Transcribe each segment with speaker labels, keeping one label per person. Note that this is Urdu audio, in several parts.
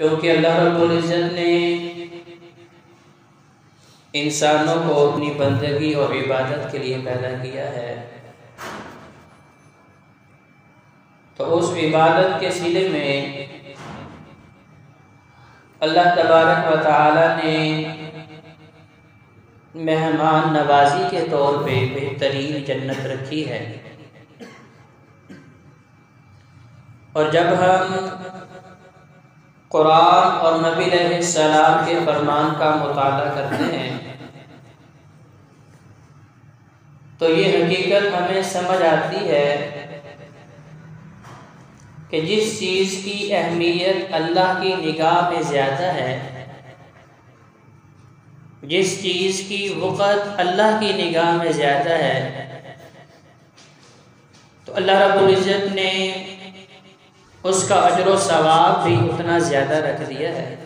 Speaker 1: چونکہ اللہ رب العزت نے انسانوں کو اپنی بندگی اور عبادت کے لیے پیدا کیا ہے، تو اس عبادت کے صلے میں اللہ تبارک و تعالی نے مہمان نوازی کے طور پہ بہترین جنت رکھی ہے۔ اور جب ہم قرآن اور نبی علیہ السلام کے فرمان کا مطالعہ کرتے ہیں تو یہ حقیقت ہمیں سمجھ آتی ہے کہ جس چیز کی اہمیت اللہ کی نگاہ میں زیادہ ہے، جس چیز کی وقت اللہ کی نگاہ میں زیادہ ہے، تو اللہ رب العزت نے اس کا اجر و ثواب بھی اتنا زیادہ رکھ دیا ہے۔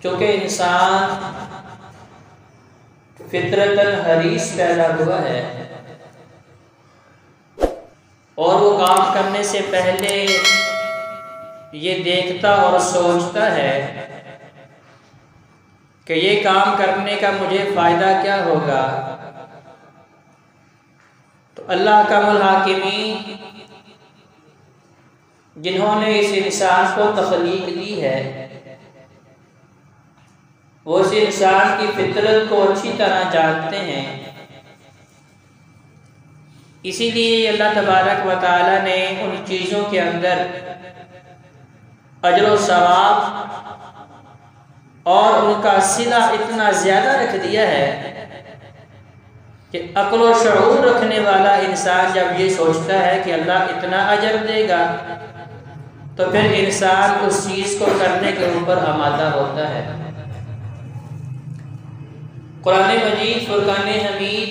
Speaker 1: چونکہ انسان فطرتاً حریص پیدا ہوا ہے اور وہ کام کرنے سے پہلے یہ دیکھتا اور سوچتا ہے کہ یہ کام کرنے کا مجھے فائدہ کیا ہوگا۔ تو اللہ کا الحاکمین جنہوں نے اس انسان کو تخلیق دی ہے، وہ اس انسان کی فطرت کو اچھی طرح جانتے ہیں، اسی لیے اللہ تبارک و تعالی نے ان چیزوں کے اندر اجر و ثواب اور ان کا صلہ اتنا زیادہ رکھ دیا ہے کہ عقل و شعور رکھنے والا انسان جب یہ سوچتا ہے کہ اللہ اتنا اجر دے گا تو پھر انسان اس چیز کو کرنے کے اوپر آمادہ ہوتا ہے۔ قرآن مجید فرقان حمید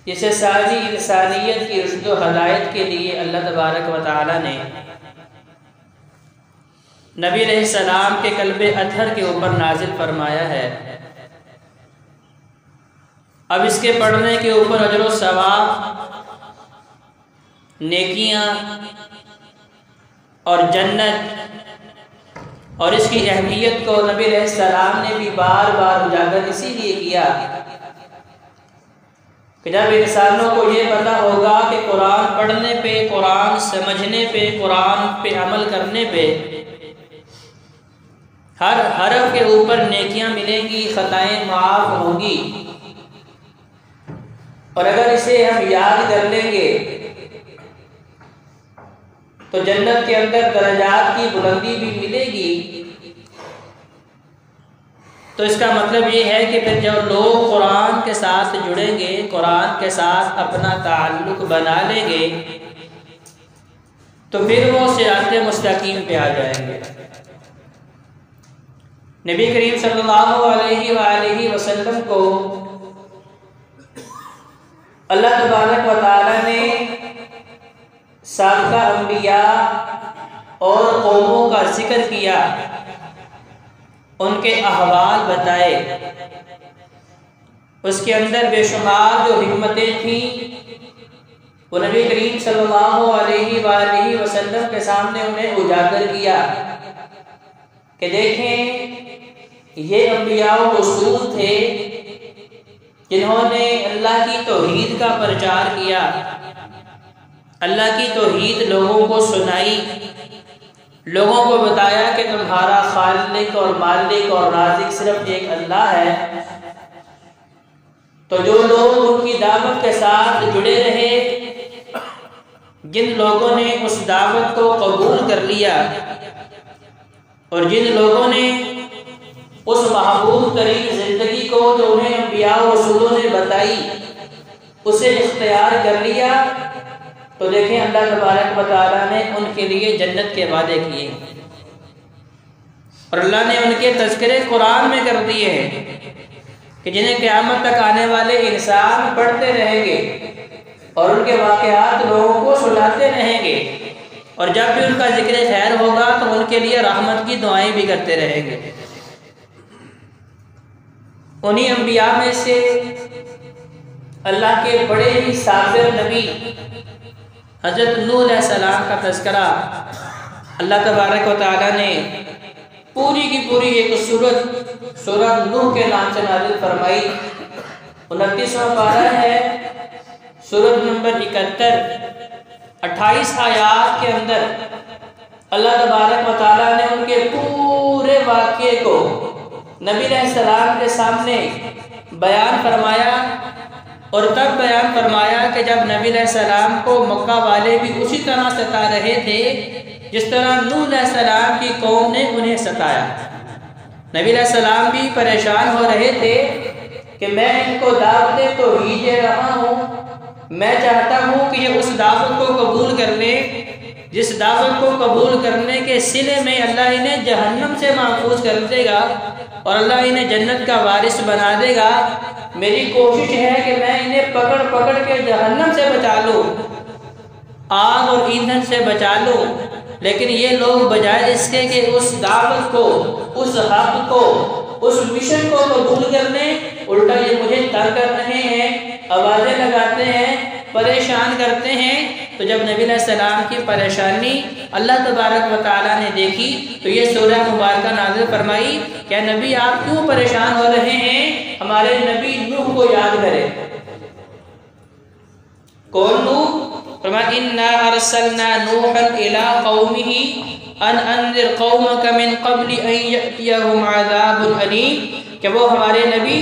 Speaker 1: جسے ساری انسانیت کی رشد و ہدایت کے لیے اللہ تبارک و تعالی نے نبی علیہ السلام کے قلب اطہر کے اوپر نازل فرمایا ہے، اب اس کے پڑھنے کے اوپر اجر و ثواب، نیکیاں اور جنت اور اس کی اہمیت کو نبی علیہ السلام نے بھی بار بار اجاگر اسی لیے کیا کہ جب انسانوں کو یہ پتہ ہوگا کہ قرآن پڑھنے پہ، قرآن سمجھنے پہ، قرآن پہ عمل کرنے پہ ہر حرف کے اوپر نیکیاں ملیں گی، خطائیں معاف ہوں گی، اور اگر اسے ہم یاد کر لیں گے تو جنت کے اندر درجات کی بلندی بھی ملے گی۔ تو اس کا مطلب یہ ہے کہ پھر جب لوگ قرآن کے ساتھ جڑیں گے، قرآن کے ساتھ اپنا تعلق بنا لیں گے تو پھر وہ صراط مستقیم پہ آ جائیں گے۔ نبی کریم صلی اللہ علیہ وآلہ وسلم کو اللہ تبارک و تعالی نے سابقہ انبیاء اور قوموں کا ذکر کیا، ان کے احوال بتائے، اس کے اندر بے شمار جو حکمتیں تھیں وہ نبی کریم صلی اللہ علیہ وآلہ وسلم کے سامنے انہیں اجاگر کیا کہ دیکھیں یہ انبیاء و رسول تھے جنہوں نے اللہ کی توحید کا پرچار کیا، اللہ کی توحید لوگوں کو سنائی، لوگوں کو بتایا کہ تمہارا خالق اور مالک اور رازق صرف ایک اللہ ہے۔ تو جو لوگ ان کی دعوت کے ساتھ جڑے رہے، جن لوگوں نے اس دعوت کو قبول کر لیا اور جن لوگوں نے اس محبوب ترین زندگی کو جو انہیں انبیاء و رسولوں نے بتائی اسے اختیار کر لیا، تو دیکھیں اللہ تبارک و تعالیٰ نے ان کے لیے جنت کے وعدے کیے، اور اللہ نے ان کے تذکرے قرآن میں کر دیے ہیں کہ جنہیں قیامت تک آنے والے انسان پڑھتے رہیں گے اور ان کے واقعات لوگوں کو سناتے رہیں گے، اور جب بھی ان کا ذکر خیر ہوگا تو ان کے لیے رحمت کی دعائیں بھی کرتے رہیں گے۔ انہی انبیاء میں سے اللہ کے بڑے ہی صابر نبی حضرت نوح علیہ السلام کا تذکرہ اللہ تبارک و تعالیٰ نے پوری کی پوری ایک سورہ نوح کے نام سے نازل فرمائی۔ 29واں پارہ ہے، سورۃ نمبر 71، 28 آیات کے اندر اللہ تبارک و تعالیٰ نے ان کے پورے واقعے کو نبی علیہ السلام کے سامنے بیان فرمایا، اور تب بیان فرمایا کہ جب نبی علیہ السلام کو مکہ والے بھی اسی طرح ستا رہے تھے جس طرح نوح علیہ السلام کی قوم نے انہیں ستایا۔ نبی علیہ السلام بھی پریشان ہو رہے تھے کہ میں ان کو دعوت توحید دے رہا ہوں، میں چاہتا ہوں کہ یہ اس دعوت کو قبول کر لیں جس دعوت کو قبول کرنے کے صلے میں اللہ انہیں جہنم سے محفوظ کر دے گا اور اللہ انہیں جنت کا وارث بنا دے گا۔ میری کوشش ہے کہ میں انہیں پکڑ پکڑ کے جہنم سے بچا لوں، آگ اور ایندھن سے بچا لوں، لیکن یہ لوگ بجائے اس کے کہ اس دعوت کو، اس حق کو، اس مشن کو قبول کرنے، الٹا یہ مجھے تنگ کر رہے ہیں، آوازیں لگاتے ہیں، پریشان کرتے ہیں۔ تو جب نبی علیہ السلام کی پریشانی اللہ تبارک و تعالیٰ نے دیکھی تو یہ سورہ مبارکہ نازل فرمائی، کیا نبی آپ کیوں پریشان ہو رہے ہیں؟ ہمارے نبی نوح کو یاد کریں۔ کون نوح؟ فرمایا اِنَّا أَرْسَلْنَا نُوحًا إِلَىٰ قَوْمِهِ أَنْ أَنذِرْ قَوْمَكَ مِنْ قَبْلِ أَنْ يَأْتِيَهُمْ عَذَابٌ أَلِيمٌ، کہ وہ ہمارے نبی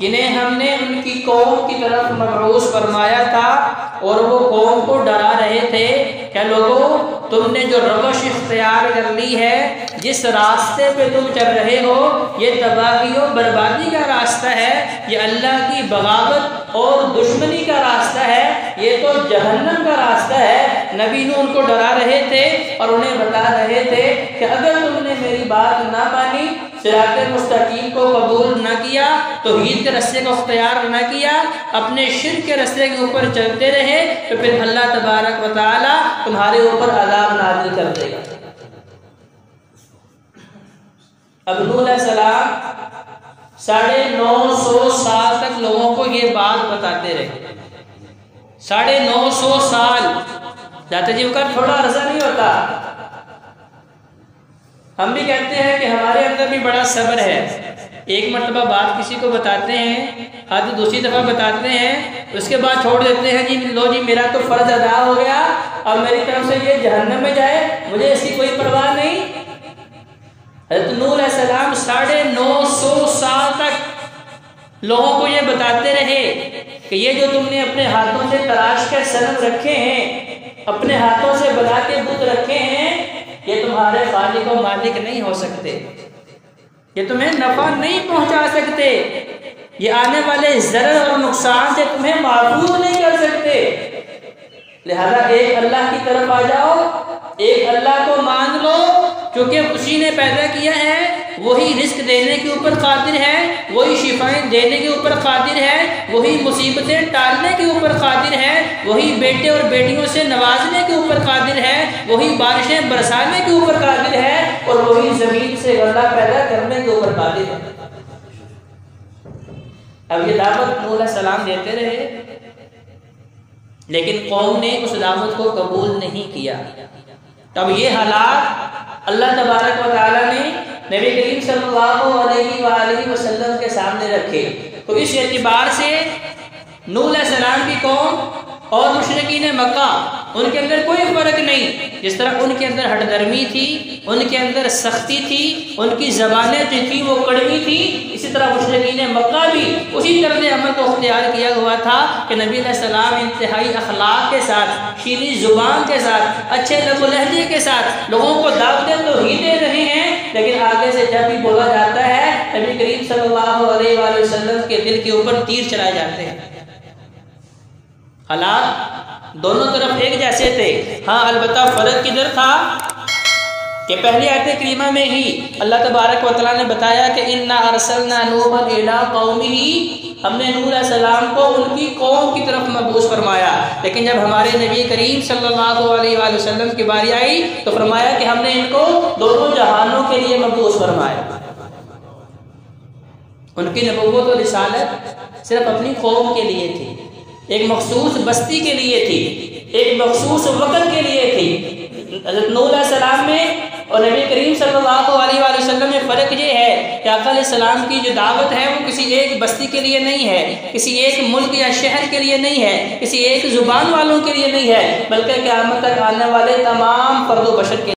Speaker 1: جنہیں ہم نے ان کی قوم کی طرف مبعوث فرمایا تھا اور وہ قوم کو ڈرا رہے تھے، کہ لوگوں تم نے جو روش اختیار کر لی ہے، جس راستے پہ تم چل رہے ہو، یہ تباہی و بربادی کا راستہ ہے، یہ اللہ کی بغاوت اور دشمنی کا راستہ ہے، یہ تو جہنم کا راستہ ہے۔ نبی نے ان کو ڈرا رہے تھے اور انہیں بتا رہے تھے کہ اگر تم نے میری بات نہ مانی، صراط مستقیم کو قبول نہ کیا، توحید کے راستے کو اختیار نہ کیا، اپنے شرک کے راستے کے اوپر چلتے رہے، تو پھر اللہ تبارک و تعالی تمہارے اوپر عذاب نازل کر دے گا۔ اب نوح علیہ السلام 950 سال تک لوگوں کو یہ بات بتاتے رہے۔ 950 سال ذات جیو کا تھوڑا عرصہ نہیں ہوتا۔ ہم بھی کہتے ہیں کہ ہمارے اندر بھی بڑا صبر ہے، ایک مرتبہ بات کسی کو بتاتے ہیں، آج دوسری دفعہ بتاتے ہیں، اس کے بعد چھوڑ دیتے ہیں، جی لو جی میرا تو فرض ادا ہو گیا، اب میری طرف سے یہ جہنم میں جائے، مجھے اس کی کوئی پرواہ نہیں۔ حضرت نوح علیہ السلام 950 سال تک لوگوں کو یہ بتاتے رہے کہ یہ جو تم نے اپنے ہاتھوں سے تراش کے صنم رکھے ہیں، اپنے ہاتھوں سے بنا کے بت رکھے ہیں، یہ تمہارے خالق و مالک نہیں ہو سکتے، یہ تمہیں نفع نہیں پہنچا سکتے، یہ آنے والے ضرر اور نقصان سے تمہیں محفوظ نہیں کر سکتے۔ لہذا ایک اللہ کی طرف آ جاؤ، ایک اللہ کو مان لو، کیونکہ اسی نے پیدا کیا ہے، وہی رزق دینے کے اوپر قادر ہے، وہی شفائیں دینے کے اوپر قادر ہے، وہی مصیبتیں ٹالنے کے اوپر قادر ہے، وہی بیٹے اور بیٹیوں سے نوازنے کے اوپر قادر ہے، وہی بارشیں برسانے کے اوپر قادر ہے، اور وہی زمین سے غلہ پیدا کرنے کے اوپر قادر ہے۔ اب یہ دعوت نوح علیہ السلام دیتے رہے، لیکن قوم نے اس دعوت کو قبول نہیں کیا۔ تب یہ حالات اللہ تبارک و تعالیٰ نے نبی کریم صلی اللہ علیہ وآلہ وسلم کے سامنے رکھے۔ تو اس اعتبار سے نوح علیہ السلام کی قوم اور مشرکین مکہ، ان کے اندر کوئی فرق نہیں۔ جس طرح ان کے اندر ہٹ درمی تھی، ان کے اندر سختی تھی، ان کی زبانیں جو تھیں وہ کڑوی تھی، اسی طرح مشرکین مکہ بھی اسی طرز عمل کو اختیار کیا ہوا تھا کہ نبی علیہ السلام انتہائی اخلاق کے ساتھ، شیریں زبان کے ساتھ، اچھے لب و لہجے کے ساتھ لوگوں کو دعوتیں تو ہی دے رہے ہیں، لیکن آگے سے جب بھی بولا جاتا ہے نبی کریم صلی اللہ علیہ وآلہ وسلم کے دل کے اوپر تیر چلائے جاتے ہیں۔ حالات دونوں طرف ایک جیسے تھے، ہاں البتہ فرق کدھر تھا کہ پہلی آیت کریمہ میں ہی اللہ تبارک و تعالیٰ نے بتایا کہ اِنَّا أَرْسَلْنَا نُوحًا إِلَىٰ قَوْمِهِ، ہم نے نوح علیہ السلام کو ان کی قوم کی طرف مبعوث فرمایا، لیکن جب ہمارے نبی کریم صلی اللہ علیہ وآلہ وسلم کی باری آئی تو فرمایا کہ ہم نے ان کو دونوں جہانوں کے لیے مبعوث فرمایا۔ ان کی نبوت و رسالت صرف اپنی قوم کے لیے تھی، ایک مخصوص بستی کے لیے تھی، ایک مخصوص وقت کے لیے تھی۔ حضرت نوح علیہ السلام میں اور نبی کریم صلی اللہ علیہ وآلہ وسلم میں فرق یہ ہے کہ آقا علیہ السلام کی جو دعوت ہے وہ کسی ایک بستی کے لیے نہیں ہے، کسی ایک ملک یا شہر کے لیے نہیں ہے، کسی ایک زبان والوں کے لیے نہیں ہے، بلکہ قیامت تک آنے والے تمام فرد و بشر کے